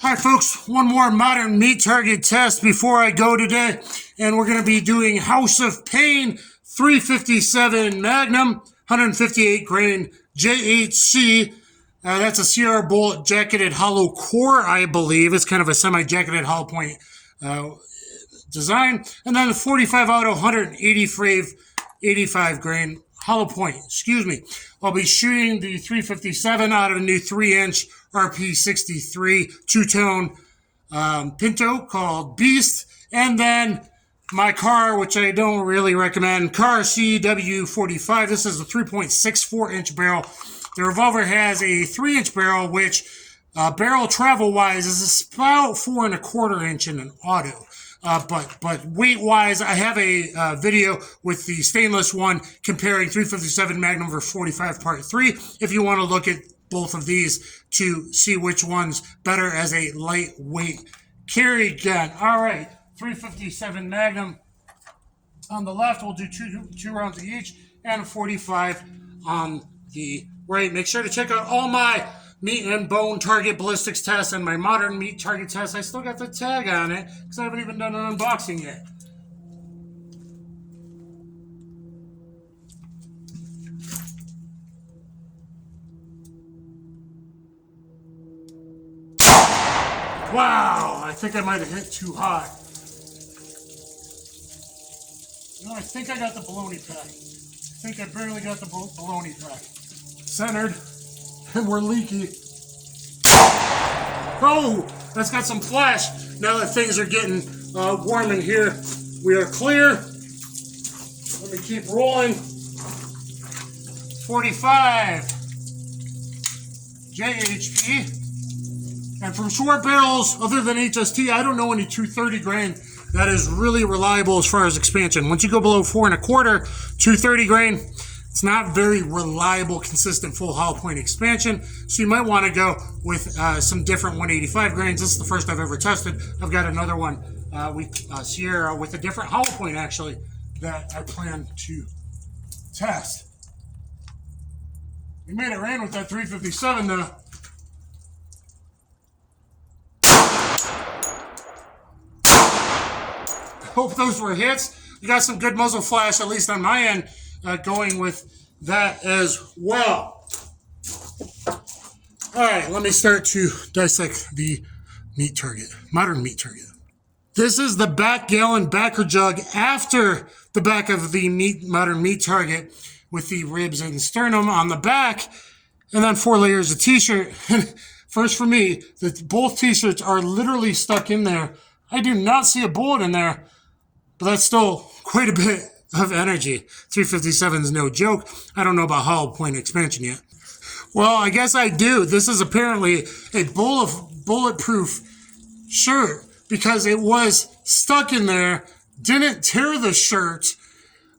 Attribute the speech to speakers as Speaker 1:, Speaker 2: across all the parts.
Speaker 1: Hi folks, one more Modern Meat Target test before I go today, and we're going to be doing House of Payne 357 Magnum 158 grain JHC. That's a Sierra bullet jacketed hollow core, I believe. It's kind of a semi-jacketed hollow point design. And then the 45 auto 185 grain hollow point. I'll be shooting the 357 out of a new 3-inch RP63 two-tone Pinto called Beast, and then my Kahr, which I don't really recommend, Kahr CW45. This is a 3.64-inch barrel. The revolver has a 3-inch barrel, which barrel travel-wise is about 4.25 in an auto. But weight-wise, I have a video with the stainless one comparing 357 Magnum versus 45 Part 3. If you want to look at both of these to see which one's better as a lightweight carry gun. All right, 357 Magnum on the left. We'll do two rounds of each, and a 45 on the right. Make sure to check out all my meat and bone target ballistics tests and my modern meat target test. I still got the tag on it because I haven't even done an unboxing yet. Wow, I think I might have hit too high. No, I think I got the baloney pack. I think I barely got the baloney pack. Centered, and we're leaky. Oh, that's got some flash. Now that things are getting warm in here, we are clear. Let me keep rolling. 45 JHP. And from short barrels, other than HST, I don't know any 230 grain that is really reliable as far as expansion. Once you go below 4.25, 230 grain, it's not very reliable, consistent full hollow point expansion. So you might want to go with some different 185 grains. This is the first I've ever tested. I've got another one, Sierra, with a different hollow point actually that I plan to test. We made it rain with that 357 though. Hope those were hits. You got some good muzzle flash, at least on my end, going with that as well. All right, let me start to dissect the meat target, modern meat target. This is the back gallon backer jug after the back of the modern meat target with the ribs and sternum on the back, and then 4 layers of t-shirt. First for me, both t-shirts are literally stuck in there. I do not see a bullet in there. But that's still quite a bit of energy. 357 is no joke. I don't know about hollow point expansion yet. Well, I guess I do. This is apparently a bulletproof shirt because it was stuck in there, didn't tear the shirt,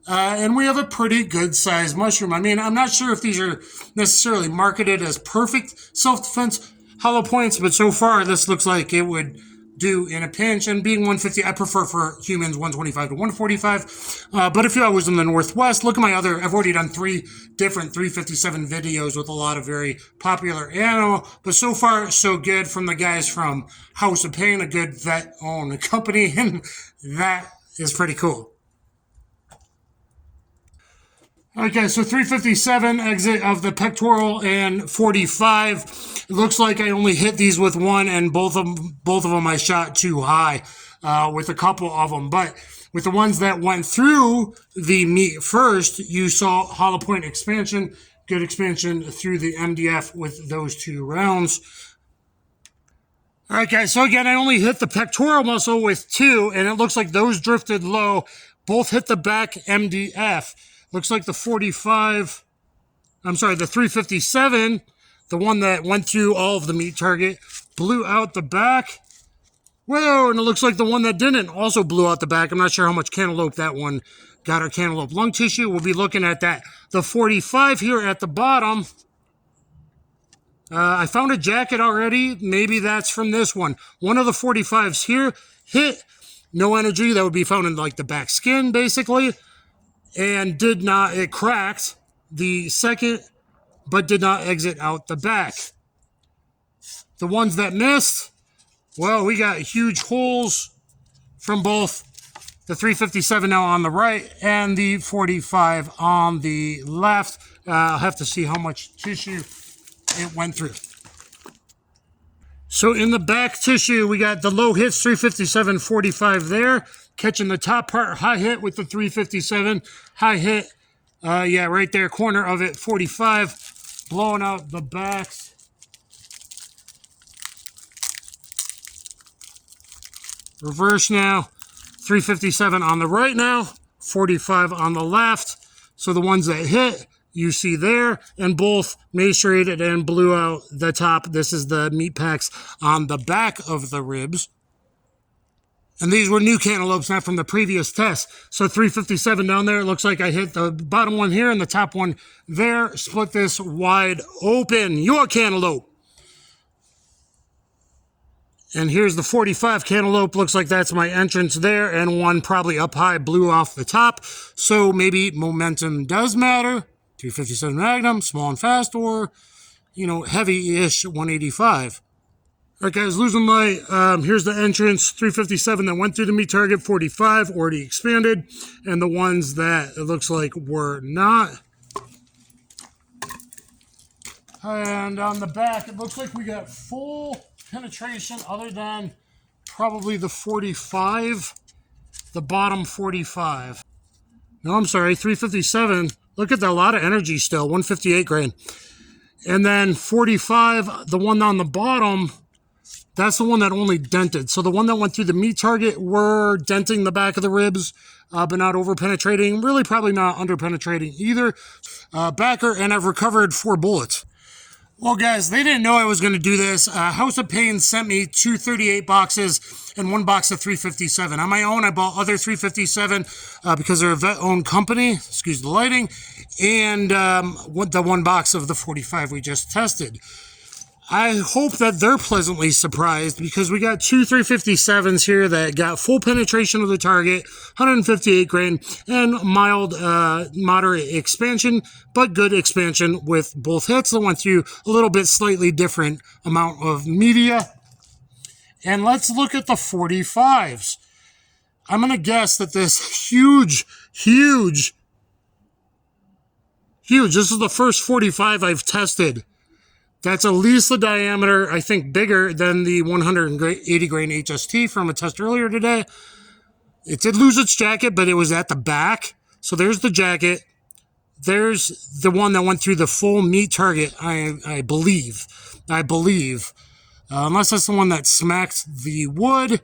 Speaker 1: and we have a pretty good sized mushroom. I mean, I'm not sure if these are necessarily marketed as perfect self-defense hollow points, but so far this looks like it would do in a pinch, and being 150, I prefer for humans 125 to 145. But if I was in the Northwest, look at my other, I've already done 3 different 357 videos with a lot of very popular ammo, but so far so good from the guys from House of Payne, a good vet-owned company, and that is pretty cool. Okay, so 357 exit of the pectoral and 45. It looks like I only hit these with one, and both of them I shot too high with a couple of them. But with the ones that went through the meat first, you saw hollow point expansion, good expansion through the MDF with those 2 rounds. All right, guys, so again, I only hit the pectoral muscle with 2, and it looks like those drifted low. Both hit the back MDF. Looks like the 357, the one that went through all of the meat target, blew out the back. Whoa, and it looks like the one that didn't also blew out the back. I'm not sure how much cantaloupe that one got, or cantaloupe lung tissue. We'll be looking at that. The 45 here at the bottom. I found a jacket already. Maybe that's from this one. One of the 45s here hit no energy. That would be found in like the back skin, basically. And it cracked the second, but did not exit out the back. The ones that missed, Well, we got huge holes from both the 357 now on the right and the 45 on the left. I'll have to see how much tissue it went through. So in the back tissue, we got the low hits 357 45 there, catching the top part, high hit with the 357, high hit, yeah, right there, corner of it, 45, blowing out the backs. Reverse now, 357 on the right now, 45 on the left. So the ones that hit, you see there, and both macerated and blew out the top. This is the meat packs on the back of the ribs. And these were new cantaloupes, not from the previous test. So 357 down there, it looks like I hit the bottom one here and the top one there. Split this wide open. Your cantaloupe. And here's the 45 cantaloupe. Looks like that's my entrance there, and one probably up high blew off the top. So maybe momentum does matter. 357 Magnum, small and fast, or, you know, heavy-ish 185. All right, guys, losing light. Here's the entrance, 357 that went through the meat target, 45 already expanded, and the ones that it looks like were not. And on the back, it looks like we got full penetration other than probably the 45, the bottom 45. No, I'm sorry, 357. Look at that, a lot of energy still, 158 grain. And then 45, the one on the bottom, that's the one that only dented. So the one that went through the meat target were denting the back of the ribs, but not over penetrating. Really probably not under penetrating either. Backer, and I've recovered 4 bullets. Well, guys, they didn't know I was going to do this. House of Payne sent me 2 38 boxes and 1 box of 357. On my own, I bought other 357 because they're a vet-owned company. Excuse the lighting. And the 1 box of the 45 we just tested. I hope that they're pleasantly surprised because we got 2 357s here that got full penetration of the target, 158 grain, and mild, moderate expansion, but good expansion with both hits that went through a little bit slightly different amount of media. And let's look at the 45s. I'm going to guess that this huge, this is the first 45 I've tested. That's at least the diameter, I think, bigger than the 180 grain HST from a test earlier today. It did lose its jacket, but it was at the back. So there's the jacket. There's the one that went through the full meat target, I believe. Unless that's the one that smacked the wood.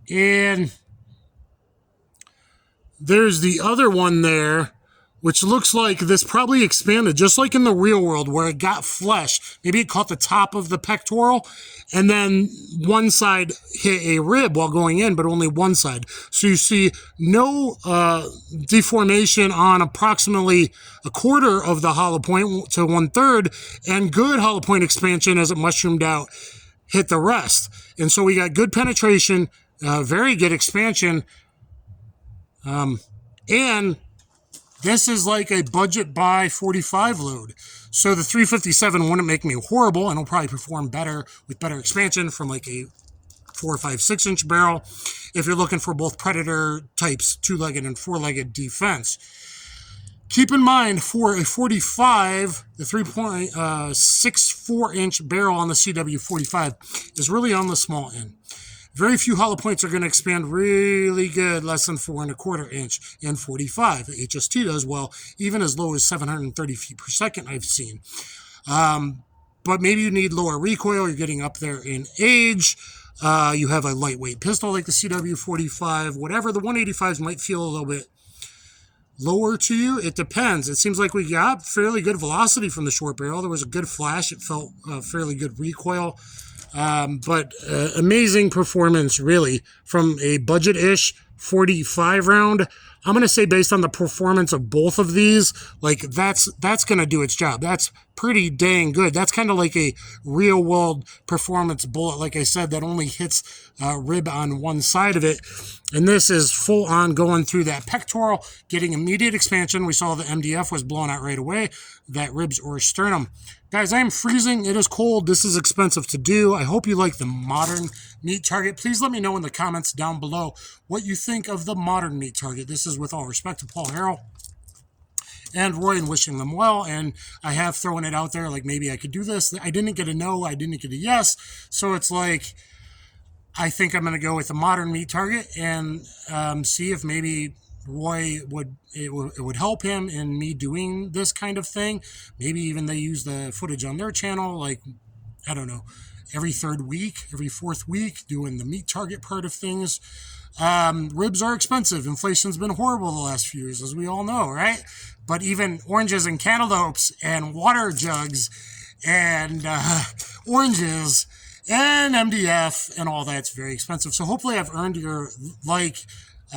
Speaker 1: And there's the other one there, which looks like this probably expanded, just like in the real world where it got flesh. Maybe it caught the top of the pectoral, and then one side hit a rib while going in, but only one side. So you see no deformation on approximately a quarter of the hollow point to 1/3, and good hollow point expansion as it mushroomed out hit the rest. And so we got good penetration, very good expansion, and this is like a budget buy 45 load. So the 357 wouldn't make me horrible, and it'll probably perform better with better expansion from like a 4, 5, 6 inch barrel if you're looking for both predator types, 2-legged and 4-legged defense. Keep in mind, for a 45, the 3.64 inch barrel on the CW45 is really on the small end. Very few hollow points are going to expand really good, less than 4 1/4 inch in 45. The HST does well, even as low as 730 feet per second I've seen. But maybe you need lower recoil, you're getting up there in age, you have a lightweight pistol like the CW45, whatever. The 185s might feel a little bit lower to you. It depends. It seems like we got fairly good velocity from the short barrel. There was a good flash. It felt fairly good recoil. But amazing performance, really, from a budget-ish 45 round. I'm going to say based on the performance of both of these, like that's going to do its job. That's pretty dang good. That's kind of like a real world performance bullet. Like I said, that only hits rib on one side of it. And this is full on going through that pectoral, getting immediate expansion. We saw the MDF was blown out right away, that ribs or sternum. Guys, I am freezing. It is cold. This is expensive to do. I hope you like the Modern Meat Target. Please let me know in the comments down below what you think of the Modern Meat Target. This is with all respect to Paul Harrell and Roy, and wishing them well. And I have thrown it out there like maybe I could do this. I didn't get a no. I didn't get a yes. So it's like I think I'm going to go with the Modern Meat Target and see if maybe Roy it would help him in me doing this kind of thing. Maybe even they use the footage on their channel, like, I don't know, every third week, every fourth week, doing the meat target part of things. Ribs are expensive. Inflation's been horrible the last few years, as we all know, right? But even oranges and cantaloupes and water jugs and oranges and MDF and all that's very expensive. So hopefully I've earned your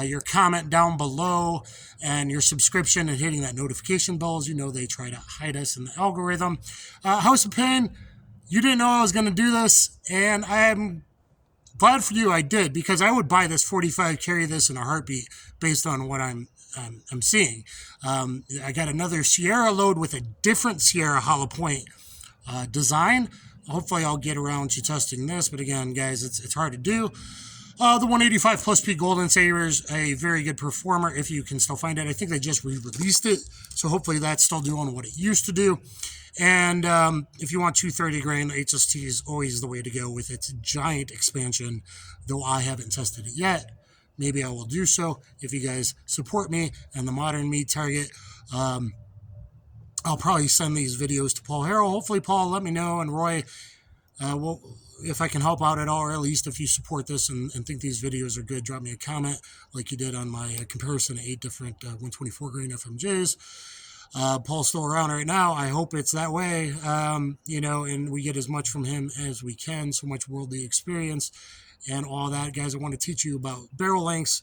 Speaker 1: your comment down below and your subscription and hitting that notification bell. As you know, they try to hide us in the algorithm. House of Payne, you didn't know I was going to do this, and I'm glad for you I did, because I would buy this 45, carry this in a heartbeat based on what I'm seeing. I got another Sierra load with a different Sierra Hollowpoint design. Hopefully I'll get around to testing this, but again, guys, it's hard to do. The 185 plus P Golden Saber is a very good performer if you can still find it. I think they just re-released it, so hopefully that's still doing what it used to do. And if you want 230 grain, HST is always the way to go with its giant expansion, though I haven't tested it yet. Maybe I will do so if you guys support me and the Modern Meat Target. I'll probably send these videos to Paul Harrell. Hopefully, Paul, let me know, and Roy, if I can help out at all, or at least if you support this and think these videos are good, drop me a comment like you did on my comparison of 8 different 124 grain FMJs. Paul's still around right now. I hope it's that way, you know, and we get as much from him as we can, so much worldly experience and all that. Guys, I want to teach you about barrel lengths.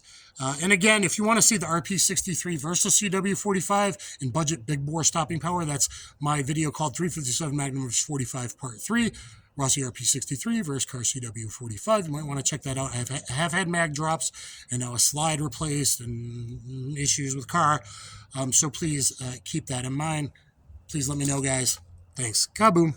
Speaker 1: And again, if you want to see the RP63 versus CW45 in budget big bore stopping power, that's my video called 357 Magnum vs 45 Part 3. Rossi RP63 versus Kahr CW45. You might want to check that out. I have had mag drops and now a slide replaced and issues with Kahr. So please keep that in mind. Please let me know, guys. Thanks. Kaboom.